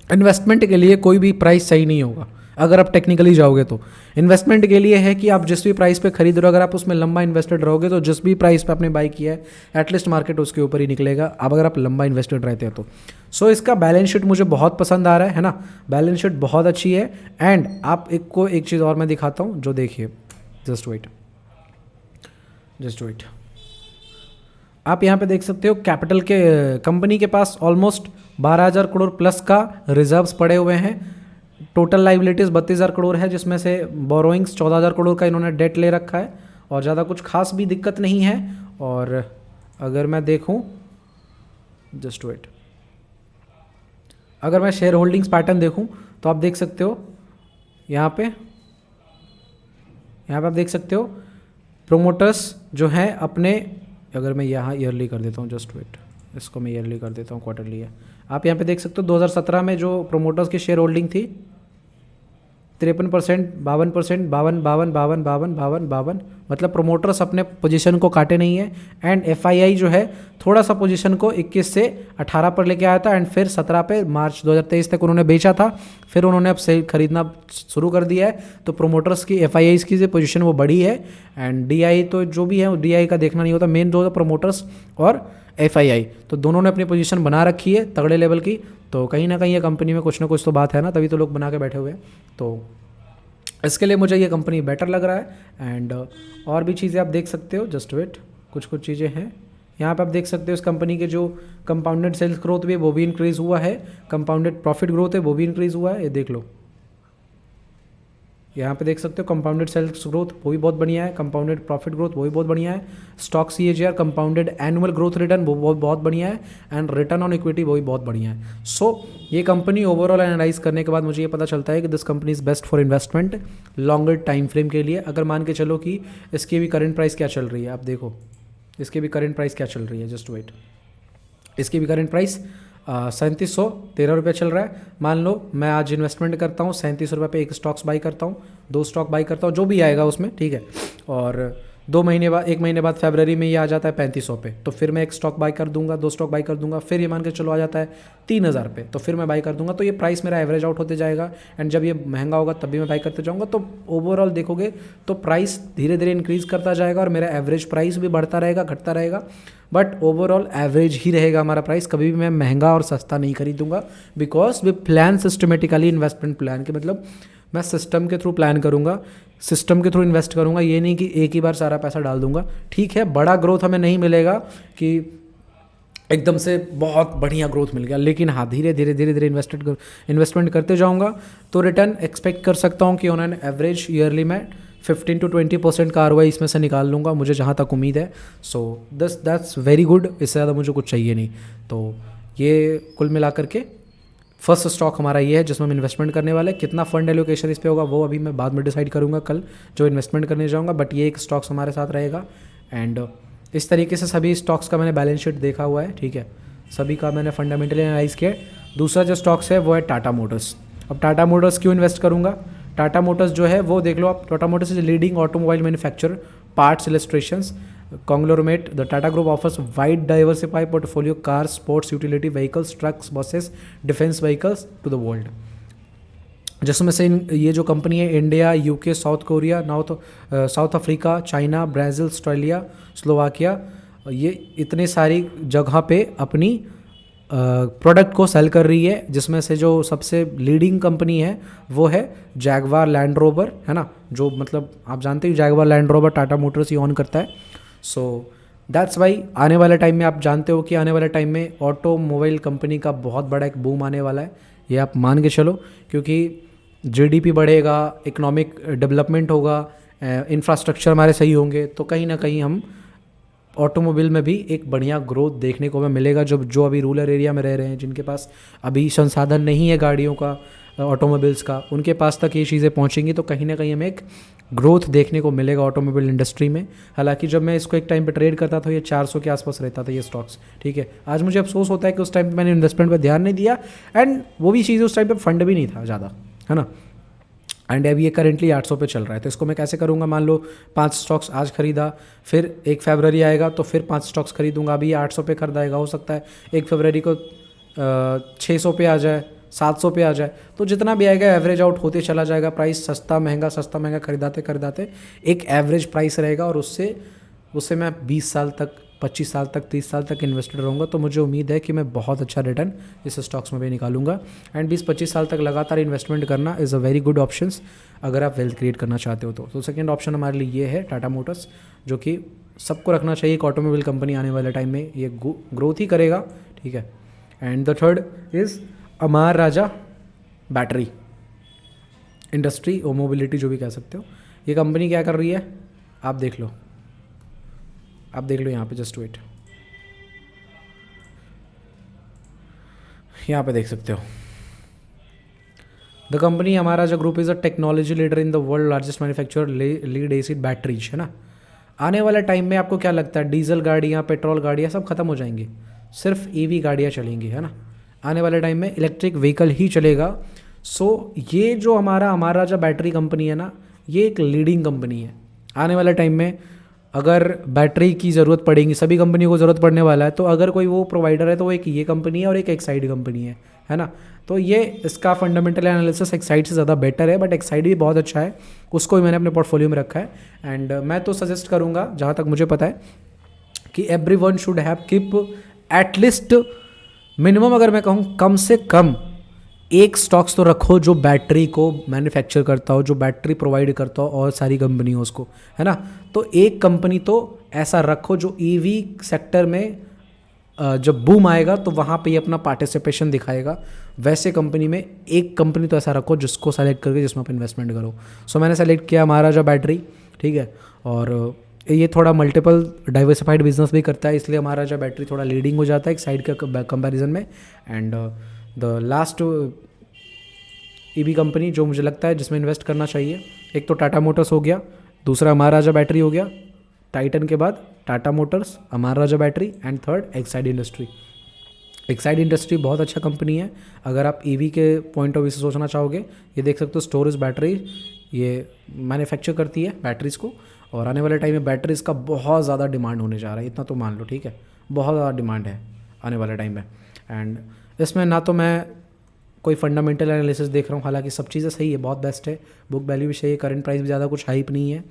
इन्वेस्टमेंट के लिए कोई भी प्राइस सही नहीं होगा अगर आप टेक्निकली जाओगे तो। इन्वेस्टमेंट के लिए है कि आप जिस भी प्राइस पे खरीद रहे हो, अगर आप उसमें लंबा इन्वेस्टेड रहोगे तो जिस भी प्राइस पे आपने बाई किया है एटलीस्ट मार्केट उसके ऊपर ही निकलेगा, अब अगर आप लंबा इन्वेस्टेड रहते हो तो। सो इसका बैलेंस शीट मुझे बहुत पसंद आ रहा है ना, बैलेंस शीट बहुत अच्छी है। एंड आप एक चीज़ और मैं दिखाता हूँ, जो देखिए, जस्ट वेट, आप यहाँ पे देख सकते हो कैपिटल के कंपनी के पास ऑलमोस्ट 12,000 करोड़ प्लस का रिजर्व्स पड़े हुए हैं। टोटल लाइबिलिटीज़ 32,000 करोड़ है, जिसमें से बोरोइंग्स 14,000 करोड़ का इन्होंने डेट ले रखा है और ज़्यादा कुछ खास भी दिक्कत नहीं है। और अगर मैं देखूं, जस्ट वेट, अगर मैं शेयर होल्डिंग्स पैटर्न देखूं तो आप देख सकते हो यहाँ पे यहाँ पे आप देख सकते हो प्रोमोटर्स जो हैं अपने, अगर मैं यहाँ ईयरली कर देता हूँ, जस्ट वेट, इसको मैं ईयरली कर देता हूँ, क्वार्टरली है। आप यहाँ पे देख सकते हो 2017 में जो प्रोमोटर्स की शेयर होल्डिंग थी 53%, 52%, 52, मतलब प्रोमोटर्स अपने पोजीशन को काटे नहीं है। एंड एफआईआई जो है थोड़ा सा पोजीशन को 21 से 18 पर लेके आया था एंड फिर 17 पे मार्च 2023 तक उन्होंने बेचा था, फिर उन्होंने अब से खरीदना शुरू कर दिया है। तो प्रोमोटर्स की एफआईआई की जो पोजीशन वो बड़ी है। एंड डीआई तो जो भी है डीआई का देखना नहीं होता, मेन जो है प्रोमोटर्स और एफआईआई, तो दोनों ने अपनी पोजीशन बना रखी है तगड़े लेवल की। तो कहीं ना कहीं ये कंपनी में कुछ ना कुछ तो बात है ना, तभी तो लोग बना के बैठे हुए हैं। तो इसके लिए मुझे ये कंपनी बेटर लग रहा है। एंड और भी चीज़ें आप देख सकते हो, जस्ट वेट, कुछ चीज़ें हैं यहाँ पे आप देख सकते हो। इस कंपनी के जो कंपाउंडेड सेल्स ग्रोथ भी है वो भी इंक्रीज़ हुआ है, कंपाउंडेड प्रॉफिट ग्रोथ है वो भी इंक्रीज़ हुआ है, ये देख लो। यहाँ पे देख सकते हो कंपाउंडेड सेल्स ग्रोथ वो भी बहुत बढ़िया है, कंपाउंडेड प्रॉफिट ग्रोथ वो भी बहुत बढ़िया है, stock CAGR compounded annual growth return वो बहुत बढ़िया है, एंड रिटर्न ऑन इक्विटी वो भी बहुत बढ़िया है। सो ये कंपनी ओवरऑल एनालाइज करने के बाद मुझे ये पता चलता है कि this company is best for investment longer time frame के लिए। अगर मान के चलो कि इसकी भी करंट प्राइस क्या चल रही है, आप देखो इसकी भी करंट प्राइस क्या चल रही है, जस्ट वेट, इसकी भी करंट प्राइस 3713 रुपये चल रहा है। मान लो मैं आज इन्वेस्टमेंट करता हूँ 37 रुपये पे, एक स्टॉक्स बाई करता हूँ, 2 स्टॉक बाई करता हूँ, जो भी आएगा उसमें, ठीक है। और 2 महीने बाद, 1 महीने बाद फरवरी में ये आ जाता है 3500 पे, तो फिर मैं एक स्टॉक बाई कर दूंगा, 2 स्टॉक बाई कर दूंगा, फिर ये मान के चलो आ जाता है 3000 पे, तो फिर मैं बाई कर दूंगा। तो ये प्राइस मेरा एवरेज आउट होते जाएगा। एंड जब ये महंगा होगा तब भी मैं बाई करते जाऊँगा। तो ओवरऑल देखोगे तो प्राइस धीरे धीरे इंक्रीज़ करता जाएगा और मेरा एवरेज प्राइस भी बढ़ता रहेगा, घटता रहेगा, बट ओवरऑल एवरेज ही रहेगा हमारा प्राइस। कभी भी मैं महंगा और सस्ता नहीं खरीदूंगा, because we plan systematically investment plan के, मतलब मैं सिस्टम के थ्रू प्लान करूंगा, सिस्टम के थ्रू इन्वेस्ट करूंगा। ये नहीं कि एक ही बार सारा पैसा डाल दूंगा। ठीक है, बड़ा ग्रोथ हमें नहीं मिलेगा कि एकदम से बहुत बढ़िया ग्रोथ मिल गया, लेकिन हाँ धीरे धीरे इन्वेस्टमेंट करते जाऊंगा तो रिटर्न एक्सपेक्ट कर सकता हूँ कि ऑन एन एवरेज ईयरली मैं 15 to 20% का ROI इसमें से निकाल लूँगा, मुझे जहाँ तक उम्मीद है। सो दैट्स वेरी गुड, इससे ज़्यादा मुझे कुछ चाहिए नहीं। तो ये कुल मिला करके फर्स्ट स्टॉक हमारा ये है जिसमें हम इन्वेस्टमेंट करने वाले हैं। कितना फंड एलोकेशन इस पे होगा वो अभी मैं बाद में डिसाइड करूँगा कल जो इन्वेस्टमेंट करने जाऊँगा, बट ये एक स्टॉक्स हमारे साथ रहेगा। एंड इस तरीके से सभी स्टॉक्स का मैंने बैलेंस शीट देखा हुआ है, ठीक है, सभी का मैंने फंडामेंटली एनालाइज किया। दूसरा जो स्टॉक्स है वो है टाटा मोटर्स। अब टाटा मोटर्स क्यों इन्वेस्ट करूँगा? टाटा मोटर्स जो है वो देख लो आप, Tata Motors is leading automobile manufacturer, parts, illustrations, conglomerate. The Tata Group offers wide diversified portfolio cars, sports utility vehicles, trucks, buses, defense vehicles to the world. जिसमें से ये जो कंपनी है India, UK, south Korea, south Africa, China, Brazil, Australia, Slovakia, ये इतने सारी जगह पे अपनी प्रोडक्ट को सेल कर रही है। जिसमें से जो सबसे लीडिंग कंपनी है वो है जैगवार लैंड रोवर, है ना, जो मतलब आप जानते हो Jaguar land rover Tata Motors he on करता है। सो दैट्स वाई आने वाले टाइम में आप जानते हो कि आने वाले टाइम में ऑटोमोबाइल कंपनी का बहुत बड़ा एक बूम आने वाला है, ये आप मान के चलो, क्योंकि जीडीपी बढ़ेगा, इकोनॉमिक डेवलपमेंट होगा, इंफ्रास्ट्रक्चर हमारे सही होंगे, तो कहीं ना कहीं हम ऑटोमोबाइल में भी एक बढ़िया ग्रोथ देखने को हमें मिलेगा। जो अभी रूरल एरिया में रह रहे हैं, जिनके पास अभी संसाधन नहीं है गाड़ियों का, ऑटोमोबाइल्स का, उनके पास तक ये चीज़ें पहुंचेंगी, तो कहीं ना कहीं हमें एक ग्रोथ देखने को मिलेगा ऑटोमोबाइल इंडस्ट्री में। हालांकि जब मैं इसको एक टाइम पे ट्रेड करता था ये 400 के आसपास रहता था ये स्टॉक्स, ठीक है। आज मुझे अफसोस होता है कि उस टाइम पे मैंने इन्वेस्टमेंट पे ध्यान नहीं दिया, एंड वो भी चीज़ उस टाइम पे फंड भी नहीं था ज़्यादा, है ना। एंड अभी ये करेंटली 800 पे चल रहा है। तो इसको मैं कैसे करूँगा? मान लो 5 स्टॉक्स आज खरीदा, फिर 1 फरवरी आएगा तो फिर 5 स्टॉक्स खरीदूंगा। अभी 800 पे खरीदाएगा, हो सकता है 1 फरवरी को 600 पे आ जाए, 700 पे आ जाए, तो जितना भी आएगा एवरेज आउट होते चला जाएगा। प्राइस सस्ता महंगा खरीदाते एक एवरेज प्राइस रहेगा, और उससे मैं 20 साल तक, 25 साल तक, 30 साल तक इन्वेस्टेड रहूँगा। तो मुझे उम्मीद है कि मैं बहुत अच्छा रिटर्न इस स्टॉक्स में भी निकालूंगा। एंड 20-25 साल तक लगातार इन्वेस्टमेंट करना is a very good options अगर आप वेल्थ क्रिएट करना चाहते हो तो सेकंड ऑप्शन हमारे लिए ये है टाटा मोटर्स, जो कि सबको रखना चाहिए। एक ऑटोमोबाइल कंपनी आने वाले टाइम में ये ग्रोथ ही करेगा, ठीक है। And the third is Amar Raja battery industry और मोबिलिटी, जो भी कह सकते हो। ये कंपनी क्या कर रही है आप देख लो, यहाँ पे जस्ट वेट, यहाँ पे देख सकते हो। द कंपनी हमारा जो group is a technology leader in the world largest manufacturer lead acid batteries, है ना। आने वाले टाइम में आपको क्या लगता है, डीजल गाड़ियाँ, पेट्रोल गाड़ियाँ सब खत्म हो जाएंगी, सिर्फ ईवी गाड़ियाँ चलेंगी, है ना। आने वाले टाइम में इलेक्ट्रिक व्हीकल ही चलेगा। सो ये जो हमारा जो बैटरी कंपनी है ना, ये एक लीडिंग कंपनी है। आने वाले टाइम में अगर बैटरी की ज़रूरत पड़ेगी, सभी कंपनियों को ज़रूरत पड़ने वाला है, तो अगर कोई वो प्रोवाइडर है तो वो एक ये कंपनी है और एक एक्साइड कंपनी है ना। तो ये इसका फंडामेंटल एनालिसिस एक्साइड से ज़्यादा बेटर है, बट एक्साइड भी बहुत अच्छा है, उसको भी मैंने अपने पोर्टफोलियो में रखा है। एंड मैं तो सजेस्ट करूँगा, जहाँ तक मुझे पता है, कि every one should have keep at least minimum, अगर मैं कहूँ कम से कम एक स्टॉक्स तो रखो जो बैटरी को मैन्युफैक्चर करता हो, जो बैटरी प्रोवाइड करता हो और सारी कंपनी हो उसको, है ना। तो एक कंपनी तो ऐसा रखो जो ईवी सेक्टर में जब बूम आएगा तो वहाँ पे ये अपना पार्टिसिपेशन दिखाएगा। वैसे कंपनी में एक कंपनी तो ऐसा रखो जिसको सेलेक्ट करके जिसमें आप इन्वेस्टमेंट करो। सो मैंने सेलेक्ट किया महाराजा बैटरी, ठीक है। और ये थोड़ा मल्टीपल डाइवर्सिफाइड बिजनेस भी करता है, इसलिए महाराजा बैटरी थोड़ा लीडिंग हो जाता है एक साइड के कंपैरिजन में। And the last EV company जो मुझे लगता है जिसमें इन्वेस्ट करना चाहिए, एक तो टाटा मोटर्स हो गया, दूसरा महाराजा बैटरी हो गया, टाइटन के बाद Tata Motors, Maharaja battery, and third Exide industry. Exide industry बहुत अच्छा कंपनी है अगर आप ईवी के पॉइंट ऑफ व्यू से सोचना चाहोगे। ये देख सकते हो स्टोरेज बैटरी, ये मैन्युफैक्चर करती है बैटरीज़ को, और आने वाले टाइम में बैटरीज़ का बहुत ज़्यादा डिमांड होने जा रहा है, इतना तो मान लो, ठीक है। बहुत ज़्यादा डिमांड है आने वाले टाइम में। एंड इसमें ना तो मैं कोई फंडामेंटल एनालिसिस देख रहा हूँ, हालांकि सब चीज़ें सही है, बहुत बेस्ट है, बुक वैल्यू भी सही है, करंट प्राइस भी ज़्यादा कुछ हाइप नहीं है,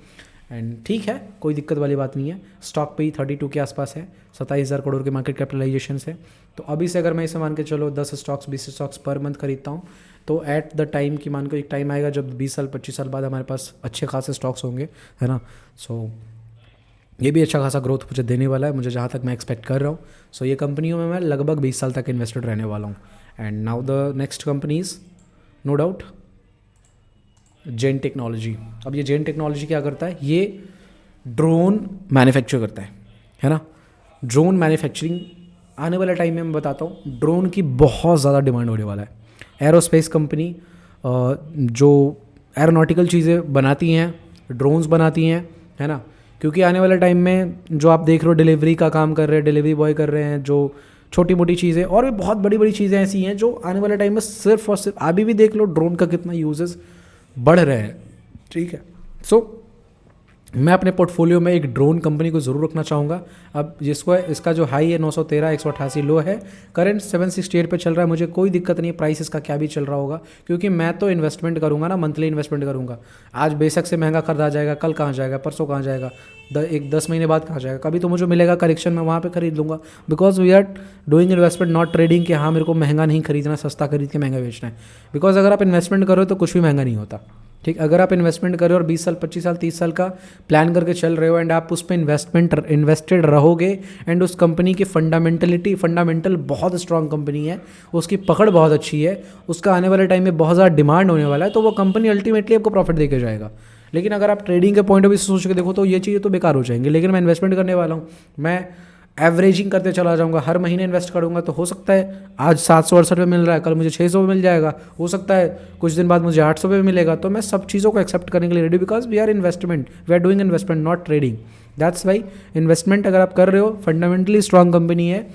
एंड ठीक है, कोई दिक्कत वाली बात नहीं है। स्टॉक पे ही 32 के आसपास है, 27,000 करोड़ के मार्केट कैपिटलाइजेशन है। तो अभी से अगर मैं इसे मान के चलो 10 स्टॉक्स 20 स्टॉक्स पर मंथ खरीदता हूँ, तो एट द टाइम की मान को एक टाइम आएगा जब 20 साल 25 साल बाद हमारे पास अच्छे खासे स्टॉक्स होंगे, है ना। सो ये भी अच्छा खासा ग्रोथ मुझे देने वाला है, मुझे जहाँ तक मैं एक्सपेक्ट कर रहा हूँ। सो ये कंपनियों में मैं लगभग 20 साल तक इन्वेस्टेड रहने वाला हूँ। And now the next companies, no doubt Zen technology. अब ये जेन टेक्नोलॉजी क्या करता है, ये ड्रोन मैन्युफैक्चर करता है ना। ड्रोन मैन्युफैक्चरिंग आने वाले टाइम में मैं बताता हूँ, ड्रोन की बहुत ज़्यादा डिमांड होने वाला है। एरोस्पेस कंपनी जो एरोनॉटिकल चीज़ें बनाती हैं, ड्रोन्स बनाती हैं, है ना। क्योंकि आने वाले टाइम में जो आप देख रहे हो डिलीवरी का काम कर रहे हैं, डिलीवरी बॉय कर रहे हैं, जो छोटी मोटी चीज़ें और भी बहुत बड़ी बड़ी चीज़ें ऐसी हैं जो आने वाले टाइम में सिर्फ और सिर्फ, अभी भी देख लो ड्रोन का कितना यूजेस बढ़ रहे हैं, ठीक है। सो मैं अपने पोर्टफोलियो में एक ड्रोन कंपनी को ज़रूर रखना चाहूँगा। अब जिसको इसका जो हाई है 913, 188 लो है, करंट 768 पे चल रहा है, मुझे कोई दिक्कत नहीं है प्राइस इसका क्या भी चल रहा होगा, क्योंकि मैं तो इन्वेस्टमेंट करूँगा ना, मंथली इन्वेस्टमेंट करूँगा। आज बेशक से महंगा खरीदा जाएगा, कल कहाँ जाएगा, परसों कहाँ जाएगा, एक 10 महीने बाद कहाँ जाएगा, कभी तो मुझे मिलेगा करेक्शन में, वहाँ पर खरीद लूँगा। Because we are doing investment not trading, कि हाँ मेरे को महंगा नहीं खरीदना, सस्ता खरीद के महंगा बेचना है। बिकॉज अगर आप इन्वेस्टमेंट करो तो कुछ भी महंगा नहीं होता, ठीक। अगर आप इन्वेस्टमेंट कर रहे हो और 20 साल 25 साल 30 साल का प्लान करके चल रहे हो, एंड आप उस पर इन्वेस्टेड रहोगे, एंड उस कंपनी की फंडामेंटल बहुत स्ट्रांग कंपनी है, उसकी पकड़ बहुत अच्छी है, उसका आने वाले टाइम में बहुत ज़्यादा डिमांड होने वाला है, तो वो कंपनी अल्टीमेटली आपको प्रॉफिट देके जाएगा। लेकिन अगर आप ट्रेडिंग के पॉइंट ऑफ व्यू से सोच के देखो तो ये चीज़ें तो बेकार हो जाएंगी। लेकिन मैं इन्वेस्टमेंट करने वाला हूँ, मैं एवरेजिंग करते चला जाऊंगा, हर महीने इन्वेस्ट करूंगा, तो हो सकता है आज 768 पे मिल रहा है, कल मुझे 600 पे मिल जाएगा, हो सकता है कुछ दिन बाद मुझे 800 पे मिलेगा। तो मैं सब चीज़ों को एक्सेप्ट करने के लिए ready, because we are doing investment not trading. That's why investment अगर आप कर रहे हो, फंडामेंटली स्ट्रॉन्ग कंपनी है,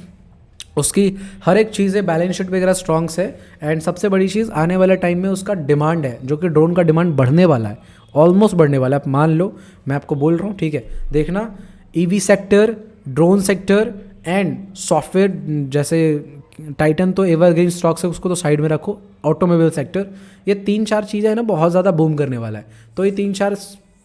उसकी हर एक चीज़ बैलेंस शीट वगैरह स्ट्रॉन्ग्स है, एंड सबसे बड़ी चीज़ आने वाले टाइम में उसका डिमांड है, जो कि ड्रोन का डिमांड बढ़ने वाला है, ऑलमोस्ट बढ़ने वाला है। आप मान लो, मैं आपको बोल रहा हूँ, ठीक है। देखना, EV sector, drone sector and software, जैसे टाइटन तो एवरग्रीन स्टॉक्स है, उसको तो साइड में रखो, ऑटोमोबाइल सेक्टर, ये 3-4 चीज़ें हैं ना, बहुत ज़्यादा बूम करने वाला है। तो ये 3-4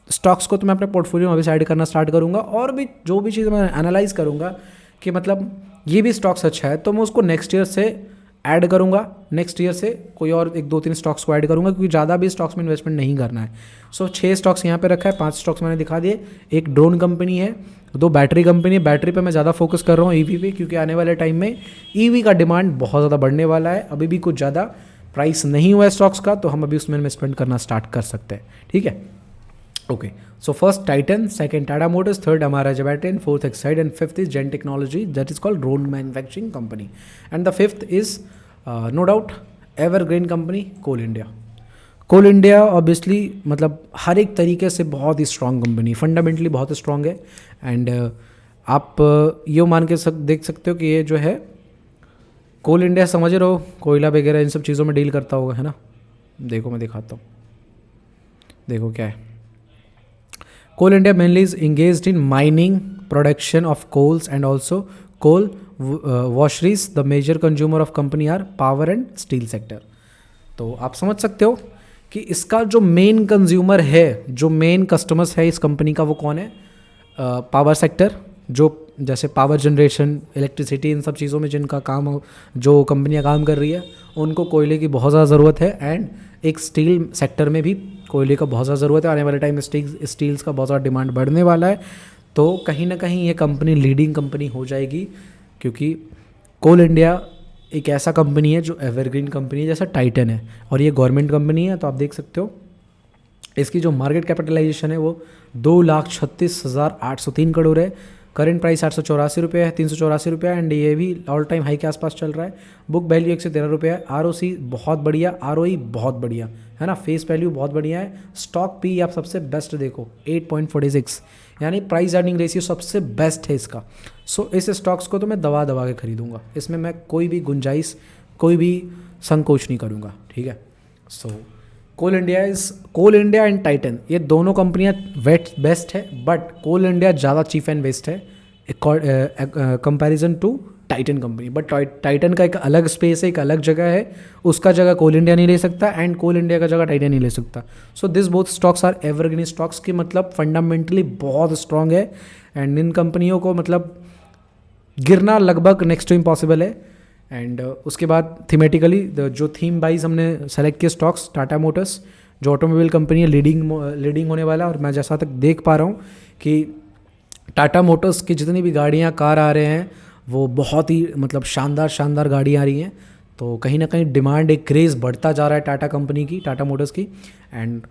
स्टॉक्स को तो मैं अपने पोर्टफोलियो में अभी साइड करना स्टार्ट करूँगा, और भी जो भी चीज़ मैं एनालाइज करूँगा कि मतलब ये भी स्टॉक्स अच्छा है, तो मैं उसको नेक्स्ट ईयर से ऐड करूँगा, नेक्स्ट ईयर से कोई और 1-2-3 स्टॉक्स को ऐड करूँगा, क्योंकि ज़्यादा भी स्टॉक्स में इन्वेस्टमेंट नहीं करना है। सो 6 स्टॉक्स यहाँ पे रखा है, 5 स्टॉक्स मैंने दिखा दिए, एक ड्रोन कंपनी है, 2 बैटरी कंपनी है। बैटरी पे मैं ज़्यादा फोकस कर रहा हूँ ईवी पे, क्योंकि आने वाले टाइम में ईवी का डिमांड बहुत ज़्यादा बढ़ने वाला है। अभी भी कुछ ज़्यादा प्राइस नहीं हुआ है स्टॉक्स का, तो हम अभी उसमें इन्वेस्टमेंट करना स्टार्ट कर सकते हैं, ठीक है। Okay, so first Titan, second Tata Motors, third Maharaja battery, and fourth Exide, and fifth is Zen technology, that is called drone manufacturing company, and the fifth is no doubt evergreen company, Coal India. Coal India obviously मतलब हर एक तरीके से बहुत ही स्ट्रांग कंपनी, फंडामेंटली बहुत स्ट्रांग है। एंड आप ये मान के देख सकते हो कि ये जो है कोल इंडिया, समझ रहे हो, कोयला वगैरह इन सब चीज़ों में डील करता होगा, है ना। देखो मैं दिखाता हूँ, देखो क्या है। Coal India mainly is engaged in mining, production of coals and also coal washeries. The major consumer of company are power and steel sector. तो आप समझ सकते हो कि इसका जो मेन कंज्यूमर है, जो मेन कस्टमर्स है इस कंपनी का, वो कौन है? पावर सेक्टर, जो जैसे पावर जनरेशन, इलेक्ट्रिसिटी, इन सब चीज़ों में जिनका काम हो, जो कंपनियां काम कर रही है, उनको कोयले की बहुत ज़्यादा ज़रूरत है। एंड एक स्टील सेक्टर में भी कोयले का बहुत ज़्यादा ज़रूरत है। आने वाले टाइम में स्टील्स का बहुत ज़्यादा डिमांड बढ़ने वाला है। तो कहीं ना कहीं ये कंपनी लीडिंग कंपनी हो जाएगी, क्योंकि कोल इंडिया एक ऐसा कंपनी है जो एवरग्रीन कंपनी है, जैसा टाइटन है, और ये गवर्नमेंट कंपनी है। तो आप देख सकते हो इसकी जो मार्केट कैपिटलाइजेशन है वो 2,36,803 करोड़ है। करंट प्राइस 884 रुपये है, 384 रुपये है। एंड ये भी ऑल टाइम हाई के आसपास चल रहा है। बुक वैल्यू 113 रुपये है। ROC बहुत बढ़िया, ROE बहुत बढ़िया, है ना। फेस वैल्यू बहुत बढ़िया है। स्टॉक पी आप सबसे बेस्ट देखो 8.46, यानी प्राइस अर्निंग रेशियो सबसे बेस्ट है इसका। सो इस स्टॉक्स को तो मैं दबा दबा के खरीदूंगा, इसमें मैं कोई भी गुंजाइश, कोई भी संकोच नहीं करूँगा, ठीक है। So Coal India and Titan, ये दोनों कंपनियां बेस्ट है, बट कोल इंडिया ज़्यादा चीप एंड बेस्ट है comparison to Titan company. But Titan का एक अलग स्पेस है, एक अलग जगह है, उसका जगह कोल इंडिया नहीं ले सकता एंड कोल इंडिया का जगह टाइटन नहीं ले सकता। So this both stocks are evergreen stocks की, मतलब फंडामेंटली बहुत स्ट्रांग है। एंड इन कंपनियों को मतलब गिरना लगभग नेक्स्ट टू इम्पॉसिबल है। एंड उसके बाद थीमेटिकली जो थीम वाइज हमने सेलेक्ट किए स्टॉक्स, टाटा मोटर्स जो ऑटोमोबाइल कंपनी है, लीडिंग होने वाला है। और मैं जैसा तक देख पा रहा हूँ कि टाटा मोटर्स की जितनी भी गाड़ियाँ, कार आ रहे हैं, वो बहुत ही मतलब शानदार गाड़ी आ रही हैं। तो कहीं ना कहीं डिमांड, एक क्रेज़ बढ़ता जा रहा है टाटा कंपनी की, टाटा मोटर्स की। एंड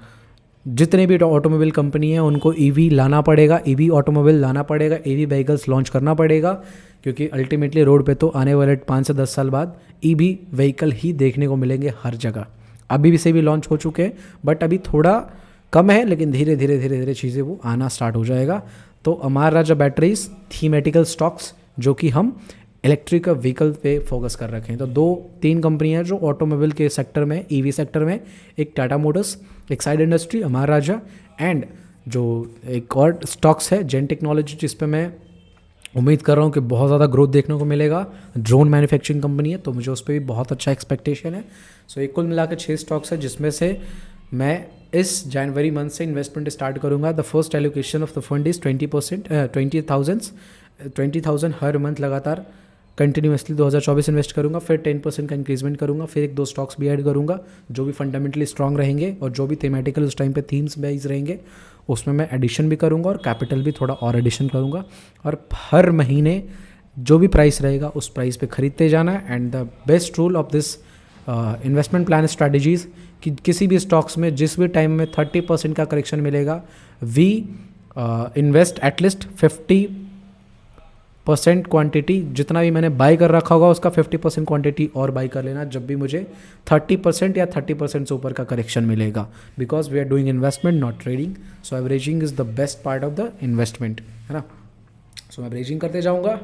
जितने भी ऑटोमोबाइल कंपनी है उनको ईवी लाना पड़ेगा, ईवी ऑटोमोबाइल लाना पड़ेगा, ईवी व्हीकल्स लॉन्च करना पड़ेगा, क्योंकि अल्टीमेटली रोड पे तो आने वाले 5 से 10 साल बाद ईवी व्हीकल ही देखने को मिलेंगे हर जगह। अभी भी से भी लॉन्च हो चुके हैं, बट अभी थोड़ा कम है, लेकिन धीरे धीरे चीज़ें वो आना स्टार्ट हो जाएगा। तो अमर राजा बैटरीज थीमेटिकल स्टॉक्स जो कि हम इलेक्ट्रिक व्हीकल पे फोकस कर रखे हैं। तो 2-3 कंपनियां जो ऑटोमोबाइल के सेक्टर में, ईवी सेक्टर में, एक Tata Motors, Exide industry, Amar Raja, and जो एक और स्टॉक्स है जेन टेक्नोलॉजी, जिस पे मैं उम्मीद कर रहा हूँ कि बहुत ज़्यादा ग्रोथ देखने को मिलेगा। ड्रोन मैन्युफैक्चरिंग कंपनी है, तो मुझे उस पर भी बहुत अच्छा एक्सपेक्टेशन है। सो एक कुल मिलाकर 6 स्टॉक्स है, जिसमें से मैं इस जनवरी मंथ से इन्वेस्टमेंट स्टार्ट करूँगा। The first allocation of the fund is 20,000 her month लगातार कंटिन्यूसली 2024 इन्वेस्ट करूँगा। फिर 10% का इंक्रीजमेंट करूँगा। फिर 1-2 स्टॉक्स भी ऐड करूँगा जो भी फंडामेंटली स्ट्रांग रहेंगे और जो भी थीमेटिकल उस टाइम पे थीम्स बेस्ड रहेंगे, उसमें मैं एडिशन भी करूँगा और कैपिटल भी थोड़ा और एडिशन करूँगा। और हर महीने जो भी प्राइस रहेगा उस प्राइस पे खरीदते जाना है। And the best rule of this investment plan strategies कि किसी भी स्टॉक्स में जिस भी टाइम में 30% का करेक्शन मिलेगा, वी इन्वेस्ट एटलीस्ट 50% क्वांटिटी, जितना भी मैंने बाई कर रखा होगा उसका 50% क्वांटिटी और बाई कर लेना जब भी मुझे 30% या 30% से ऊपर का करेक्शन मिलेगा, because we are doing investment not trading. So averaging is the best part of the investment, है ना। सो एवरेजिंग करते जाऊँगा,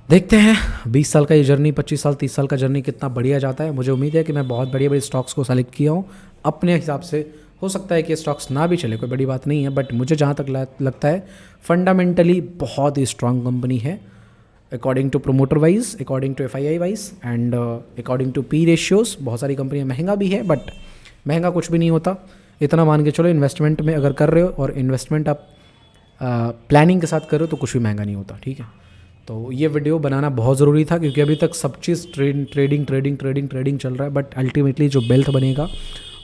देखते हैं 20 साल का ये जर्नी, 25 साल 30 साल का जर्नी कितना बढ़िया जाता है। मुझे उम्मीद है कि मैं बहुत बढ़िया स्टॉक्स को सेलेक्ट किया हूँ अपने हिसाब से। हो सकता है कि स्टॉक्स ना भी चले, कोई बड़ी बात नहीं है, बट मुझे जहाँ तक लगता है फंडामेंटली बहुत ही स्ट्रांग कंपनी है, according to promoter wise, according to FII wise, and according to P ratios. बहुत सारी कंपनियाँ महंगा भी है, बट महंगा कुछ भी नहीं होता। इतना मान के चलो, इन्वेस्टमेंट में अगर कर रहे हो और इन्वेस्टमेंट आप प्लानिंग के साथ कर रहे हो तो कुछ भी महंगा नहीं होता, ठीक है। तो ये वीडियो बनाना बहुत ज़रूरी था, क्योंकि अभी तक सब चीज़ ट्रेडिंग चल रहा है, बट अल्टीमेटली जो वेल्थ बनेगा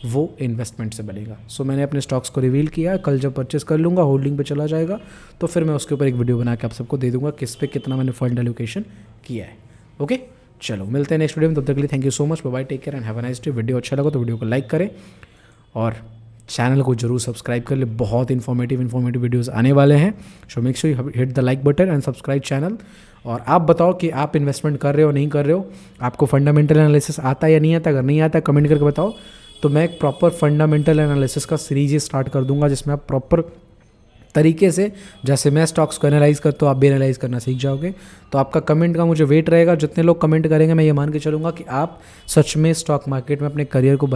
वो इन्वेस्टमेंट से बनेगा। सो मैंने अपने स्टॉक्स को रिवील किया है, कल जब परचेस कर लूँगा होल्डिंग पे चला जाएगा, तो फिर मैं उसके ऊपर एक वीडियो बना के आप सबको दे दूँगा किस पे कितना मैंने फंड एलोकेशन किया है। ओके, चलो मिलते हैं नेक्स्ट वीडियो में, तब तक के लिए thank you so much, bye, take care and have a nice day. Video अच्छा लगा तो वीडियो को लाइक करें और चैनल को जरूर सब्सक्राइब कर ले, बहुत इन्फॉर्मेटिव वीडियोस आने वाले हैं। So make sure you hit the like button and subscribe channel. और आप बताओ कि आप इन्वेस्टमेंट कर रहे हो नहीं कर रहे हो, आपको फंडामेंटल एनालिसिस आता है या नहीं आता। अगर नहीं आता कमेंट करके बताओ, तो मैं एक प्रॉपर फंडामेंटल एनालिसिस का सीरीज ही स्टार्ट कर दूंगा, जिसमें आप प्रॉपर तरीके से, जैसे मैं स्टॉक्स को एनालाइज करता हूँ, आप भी एनालाइज करना सीख जाओगे। तो आपका कमेंट का मुझे वेट रहेगा। जितने लोग कमेंट करेंगे मैं ये मान के चलूँगा कि आप सच में स्टॉक मार्केट में अपने करियर को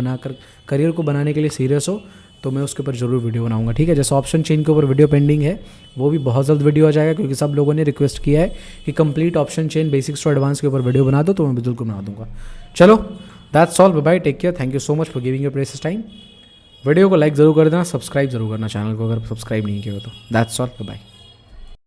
बनाने के लिए सीरियस हो, तो मैं उसके ऊपर ज़रूर वीडियो बनाऊंगा, ठीक है। जैसे ऑप्शन चेन के ऊपर वीडियो पेंडिंग है, वो भी बहुत जल्द वीडियो आ जाएगा, क्योंकि सब लोगों ने रिक्वेस्ट किया है कि complete option chain basics to advance के ऊपर वीडियो बना दो, तो मैं बिल्कुल बना दूंगा। चलो, that's all, bye bye, take care, thank you so much for giving your precious time. Video को लाइक ज़रूर कर देना, सब्सक्राइब जरूर करना चैनल को, अगर सब्सक्राइब नहीं किया हो तो। That's all, bye.